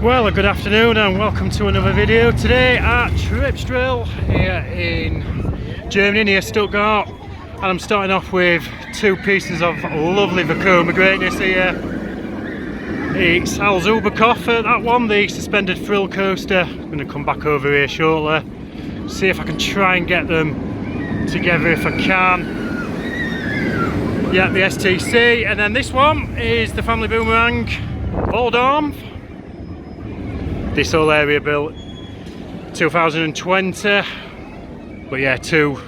Well, good afternoon and welcome to another video today at Tripsdrill here in Germany near Stuttgart, and I'm starting off with two pieces of lovely Vekoma greatness here. It's Hals-uber-koph, that one, the Suspended Thrill Coaster. I'm going to come back over here shortly, see if I can try and get them together if I can. Yeah, the STC, and then this one is the family boomerang Volldamph. This whole area built 2020, but yeah, two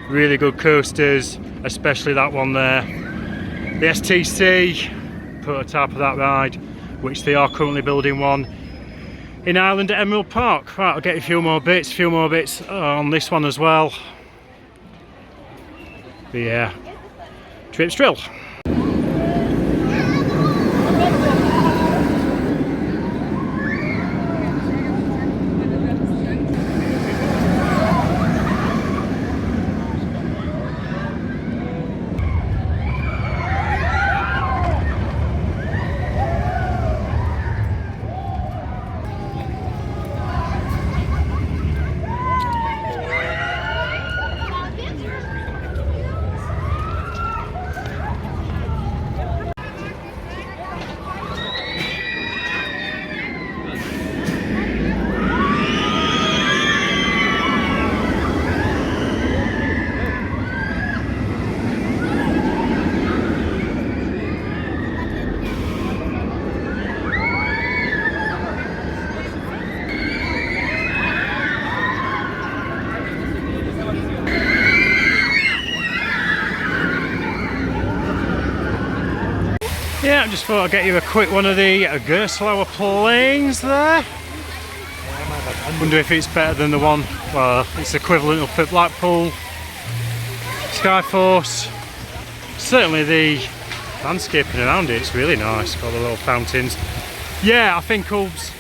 really good coasters, especially that one there, the STC, prototype of that ride, which they are currently building one in Ireland at Erlebnispark. Right, I'll get a few more bits on this one as well. But yeah, Tripsdrill. Yeah, I just thought I'd get you a quick one of the Gertslauer planes there. Wonder if it's better than the one, well, it's equivalent up at Blackpool, Skyforce. Certainly the landscaping around it's really nice, got the little fountains. Yeah, I think Hals-uber-koph,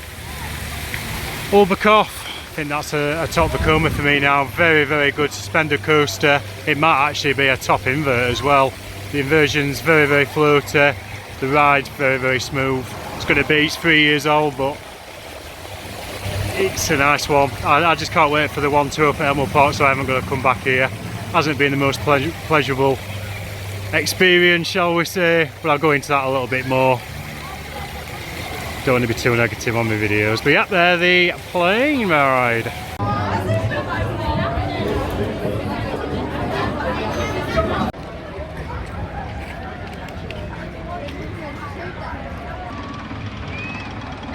I think that's a top Vekoma for me now. Very, very good suspended coaster. It might actually be a top invert as well. The inversion's very, very floaty. The ride's very, very smooth. It's going to be, it's 3 years old, but it's a nice one. I just can't wait for the one to open at Erlebnispark, so I haven't got to come back here. Hasn't been the most pleasurable experience, shall we say, but I'll go into that a little bit more. Don't want to be too negative on my videos, but yeah, they're the plane ride.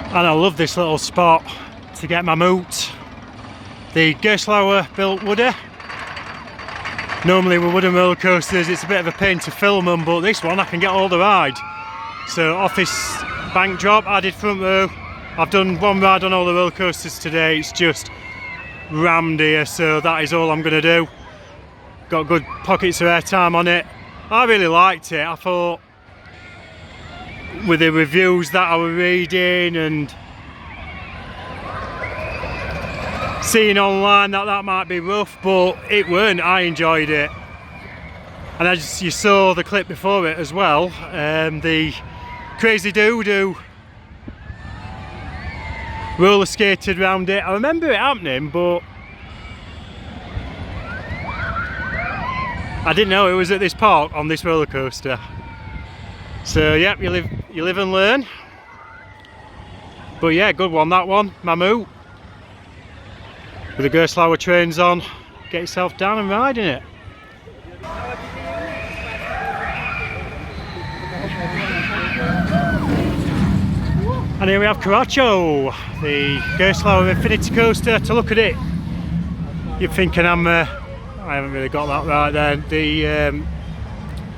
And I love this little spot to get Mammut. The Gertslauer built woody. Normally with wooden roller coasters it's a bit of a pain to film them, but this one I can get all the ride. So off this bank drop I did front row. I've done one ride on all the roller coasters today, it's just rammed here, so that is all I'm going to do. Got good pockets of airtime on it. I really liked it. I thought with the reviews that I was reading and seeing online that might be rough, but it weren't. I enjoyed it, and as you saw the clip before it as well, the crazy dude who roller skated around it. I remember it happening, but I didn't know it was at this park on this roller coaster. So yep, you live and learn. But yeah, good one that one, Mammut. With the Gertslauer trains on, get yourself down and riding it. And here we have Caracho, the Gertslauer Infinity Coaster. To look at it, you're thinking I haven't really got that right there. The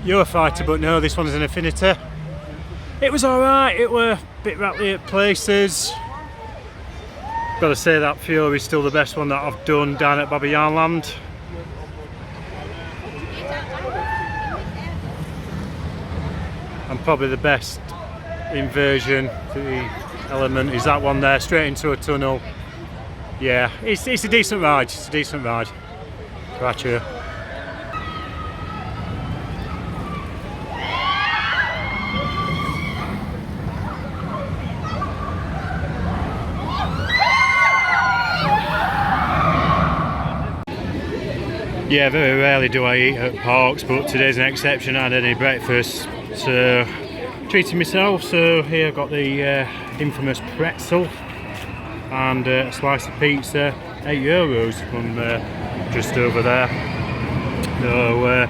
Eurofighter, but no, this one's an Infinity. It was alright, it were a bit rattly at places. Gotta say that Fury's still the best one that I've done down at Babbejaanland. And probably the best inversion to the element is that one there, straight into a tunnel. Yeah, it's a decent ride, it's a decent ride. Caracho. Yeah, very rarely do I eat at parks, but today's an exception. I hadn't had any breakfast, so treating myself. So here I've got the infamous pretzel and a slice of pizza, €8 from just over there. So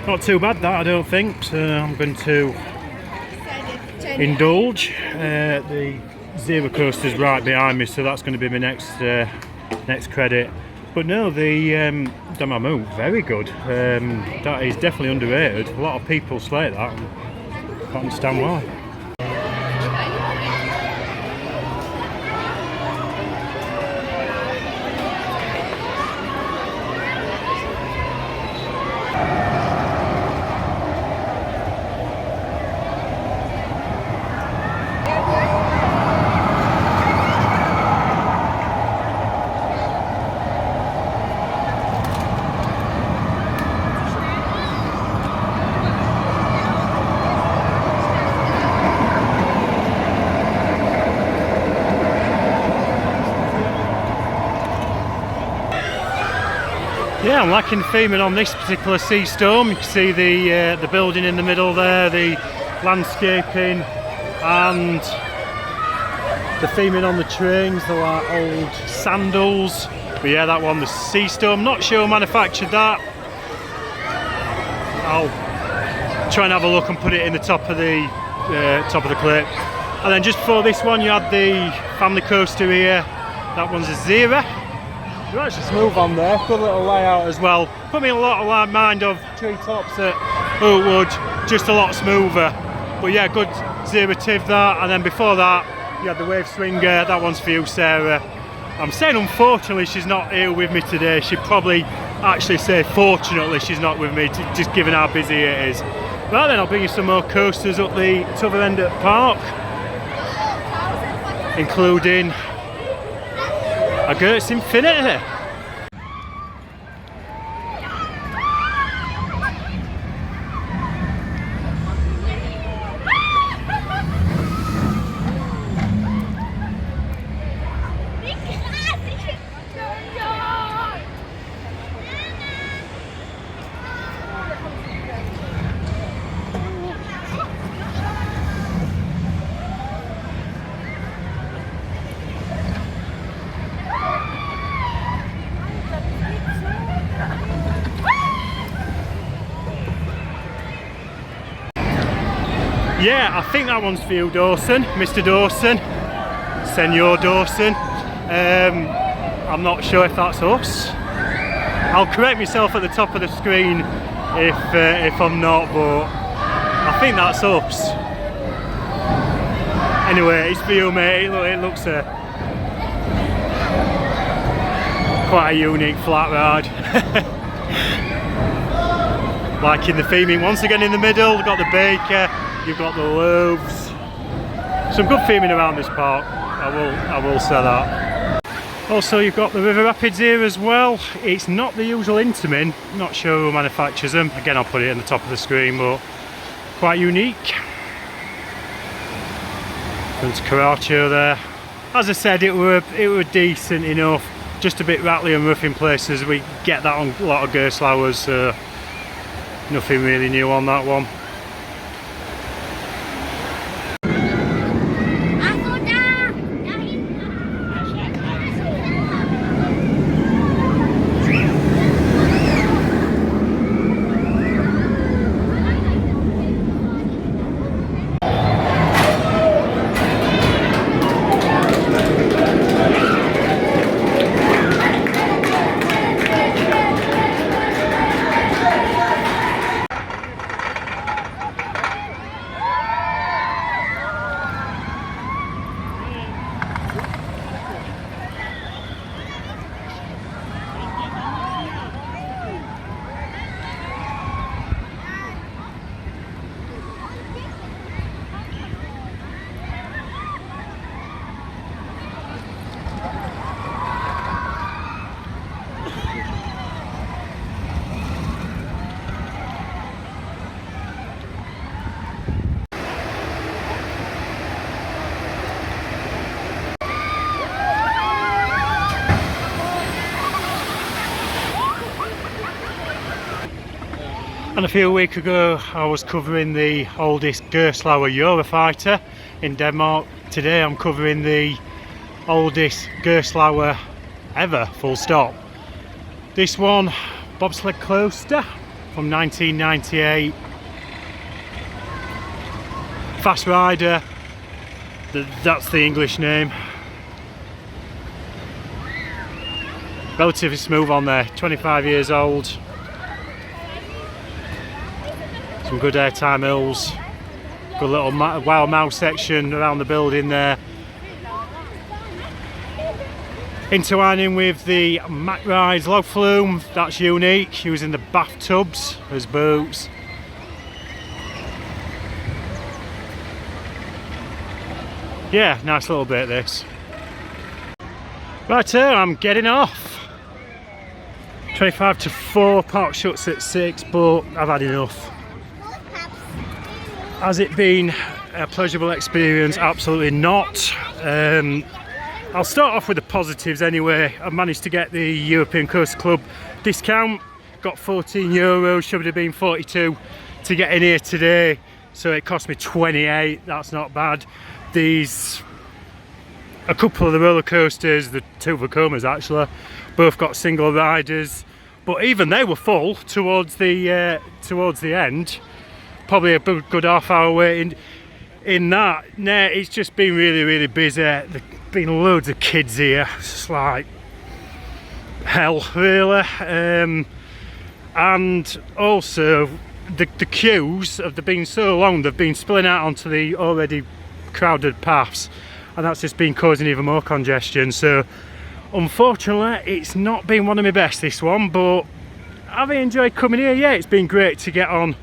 not too bad that, I don't think. So I'm going to indulge. The Zero Coaster's right behind me, so that's going to be my next credit. But no, the Mammut, very good. That is definitely underrated. A lot of people slate that. I can't understand why. Yeah, I'm liking the theming on this particular sea storm. You can see the building in the middle there, the landscaping, and the theming on the trains. They're like old sandals. But yeah, that one, the sea storm. Not sure who manufactured that. I'll try and have a look and put it in the top of the clip. And then just before this one, you had the family coaster here. That one's a Zero. You're actually smooth on there, good little layout as well. Put me in a lot of mind of treetops at Oakwood, just a lot smoother. But yeah, good zerative that. And then before that, you had the wave swinger. That one's for you, Sarah. I'm saying unfortunately she's not here with me today. She'd probably actually say fortunately she's not with me, just given how busy it is. Right then, I'll bring you some more coasters up the other end of the park, including a Gertz Infinity. Yeah, I think that one's for you, Dawson, Mr. Dawson, Senor Dawson. I'm not sure if that's us. I'll correct myself at the top of the screen if I'm not, but I think that's us. Anyway, it's for you, mate. It looks quite a unique flat ride. Liking the theming once again in the middle. We've got the baker. You've got the loaves. Some good theming around this park, I will say that. Also, you've got the River Rapids here as well. It's not the usual Intamin, not sure who manufactures them. Again, I'll put it in the top of the screen, but quite unique. There's Caracho there. As I said, it were decent enough, just a bit rattly and rough in places. We get that on a lot of Gertslauers, so nothing really new on that one. And a few weeks ago I was covering the oldest Gertslauer Eurofighter in Denmark. Today I'm covering the oldest Gertslauer ever, full stop. This one, bobsled coaster from 1998. Fast rider, that's the English name. Relatively smooth on there, 25 years old. Some good airtime hills. Good little wild mouse section around the building there. Intertwining with the Mack Rides log flume, that's unique, using the bathtubs as boats. Yeah, nice little bit this. Right here, I'm getting off. 25 to 4, park shuts at 6, but I've had enough. Has it been a pleasurable experience? Absolutely not. I'll start off with the positives anyway. I managed to get the European Coaster Club discount, got €14, should have been 42 to get in here today, so it cost me 28, that's not bad. A couple of the roller coasters, the two Vekomas actually, both got single riders, but even they were full towards the end. Probably a good half hour waiting in that. Nah, it's just been really busy. There's been loads of kids here. It's just like hell, really. And also the queues have been so long, they've been spilling out onto the already crowded paths, and that's just been causing even more congestion. So unfortunately it's not been one of my best, this one, but have I enjoyed coming here? Yeah, it's been great to get on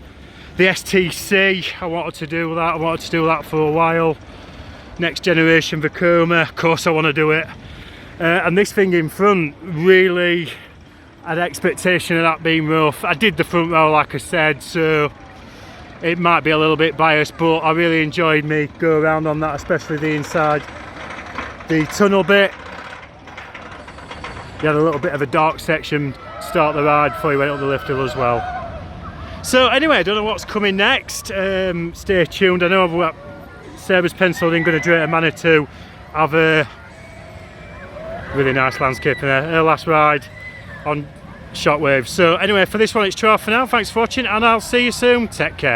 the STC. I wanted to do that for a while. Next generation Vekoma, of course I want to do it. And this thing in front, really had expectation of that being rough. I did the front row like I said, so it might be a little bit biased, but I really enjoyed me go around on that, especially the inside, the tunnel bit. You had a little bit of a dark section start the ride before you went up the lift hill as well. So anyway, I don't know what's coming next. Stay tuned. I know I've got Sarah's penciled in, going to Greater Manor to have a really nice landscape in there. Her last ride on Shockwave. So anyway, for this one it's 12 for now. Thanks for watching, and I'll see you soon. Take care.